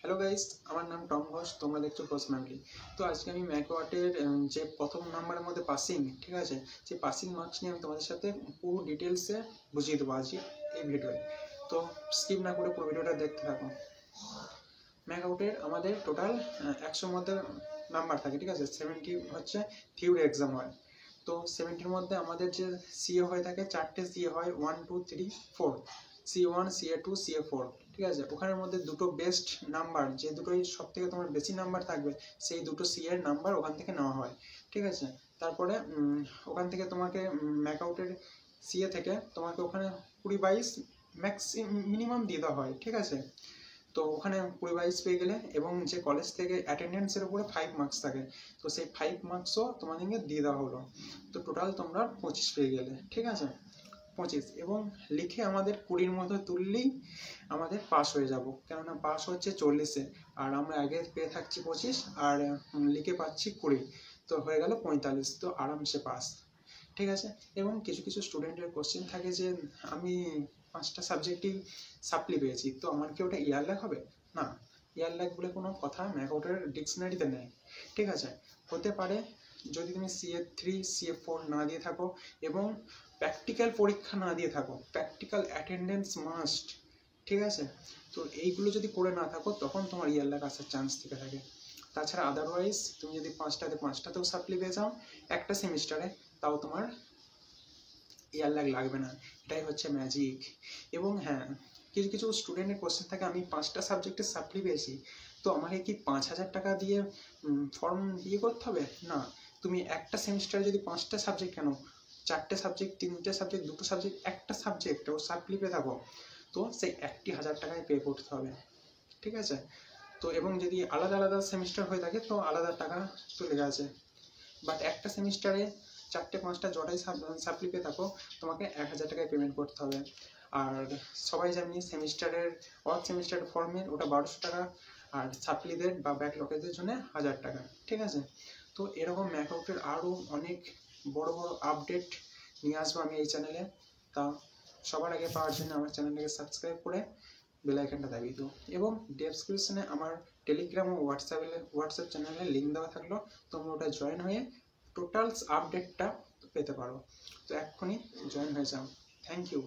Hello guys, আমার নাম Tom Ghosh. তোমরা দেখছো ঘোষ ফ্যামিলি। তো আজকে আমি ম্যাকওয়াটের যে প্রথম নাম্বারের মধ্যে পাসিং, ঠিক আছে, সেই পাসিং মার্কস নিয়ে আমি তোমাদের সাথে পুরো ডিটেলসে বুঝিয়ে দেবো আজকে এই ভিডিওয়। তো স্কিপ না করে পুরো ভিডিওটা দেখতে থাকো। ম্যাকআউটের আমাদের টোটাল 100 মধ্যে নাম্বার থাকে, ঠিক আছে। 70 হচ্ছে থিওরি এক্সাম হয়। তো 70-র মধ্যে আমাদের যে সিএ হয়ে থাকে, 4টে সিএ হয়, 1 2 3 4, CA1 CA2 CA4, ঠিক আছে। ওখানের মধ্যে দুটো বেস্ট নাম্বার, যে দুটোই সব থেকে তোমার বেশি নাম্বার থাকবে, সেই দুটো সি এর নাম্বার ওখান থেকে নেওয়া হয়, ঠিক আছে। তারপরে ওখান থেকে তোমাকে ম্যাকআউটের সিএ থেকে তোমাকে ওখানে 20-22 মিনিমাম দিয়ে দেওয়া হয়, ঠিক আছে। তো ওখানে 20-22 পেয়ে গেলে, এবং যে কলেজ থেকে অ্যাটেন্ডেন্সের উপরে 5 মার্কস থাকে, তো সেই 5 মার্কসও তোমাদেরকে দিয়ে দেওয়া হলো। তো টোটাল তোমরা 25 পেয়ে গেলে, ঠিক আছে। 25 এবং লিখে আমাদের 20-র মধ্যে তুললেই আমাদের পাস হয়ে যাব, কেননা পাস হচ্ছে 40-এ, আর আমরা আগে পেয়ে থাকছি 25 আর লিখে পাচ্ছি 20, তো হয়ে গেল 45, তো আরামসে পাস, ঠিক আছে। এবং কিছু কিছু স্টুডেন্টের কোশ্চেন থাকে যে আমি 5টা সাবজেক্টই সাপ্লি পেয়েছি, তো আমার কি ওটা ইয়ারল্যাগ হবে? না, ইয়ারল্যাগ বলে কোনো কথা ম্যাকআউটের ডিকশনারিতে নেই, ঠিক আছে। হতে পারে যদি তুমি CA3 CA4 না দিয়ে থাকো এবং প্র্যাকটিক্যাল পরীক্ষা না দিয়ে থাকো, প্র্যাকটিক্যাল অ্যাটেন্ডেন্স মাস্ট, ঠিক আছে। তো এইগুলো যদি করে না থাকো, তখন তোমার ইয়ারল্যাগ আসার চান্স থেকে থাকে। তাছাড়া আদারওয়াইজ তুমি যদি 5টাতেও সাপ্লি পেয়ে যাও একটা সেমিস্টারে, তাও তোমার ইয়ারল্যাগ লাগবে না। এটাই হচ্ছে ম্যাজিক। এবং হ্যাঁ, কিছু কিছু স্টুডেন্টের কোশ্চেন থাকে আমি 5টা সাবজেক্টে সাপ্লি পেয়েছি, তো আমাকে কি 5,000 টাকা দিয়ে ফর্ম দিয়ে করতে হবে? না, তুমি একটা সেমিস্টারে যদি 5টা সাবজেক্ট, কেন 4টে সাবজেক্ট, 3টে সাবজেক্ট, 2টো সাবজেক্ট, একটা সাবজেক্ট ও সাপ্লি পেয়ে থাকো, তো সেই 1,000 টাকায় পে করতে হবে, ঠিক আছে। তো এবং যদি আলাদা আলাদা সেমিস্টার হয়ে থাকে, তো আলাদা টাকা চলে গেছে। বাট একটা সেমিস্টারে 4টে 5টা জটাই সাপ্লি পেয়ে থাকো, তোমাকে 1,000 টাকায় পেমেন্ট করতে হবে। আর সবাই জানি সেমিস্টারের সেমিস্টারের ফর্মের ওটা 1200 টাকা, আর সাপ্লিদের বা ব্যাকলগেদের জন্য 1000 টাকা, ঠিক আছে। তো এরকম ম্যাকআউটের আরও অনেক বড় বড় আপডেট নিয়ে আসবো আমি এই চ্যানেলে। তা সবার আগে পাওয়ার জন্য আমার চ্যানেলটাকে সাবস্ক্রাইব করে বেল আইকনটা দাবিয়ে দিও। এবং ডেসক্রিপশনে আমার টেলিগ্রাম ও হোয়াটসঅ্যাপ চ্যানেলের লিঙ্ক দেওয়া থাকলো, তোমরা ওটা জয়েন হয়ে টোটালস আপডেটটা পেতে পারো। তো এক্ষুনি জয়েন হয়ে যাও। Thank you.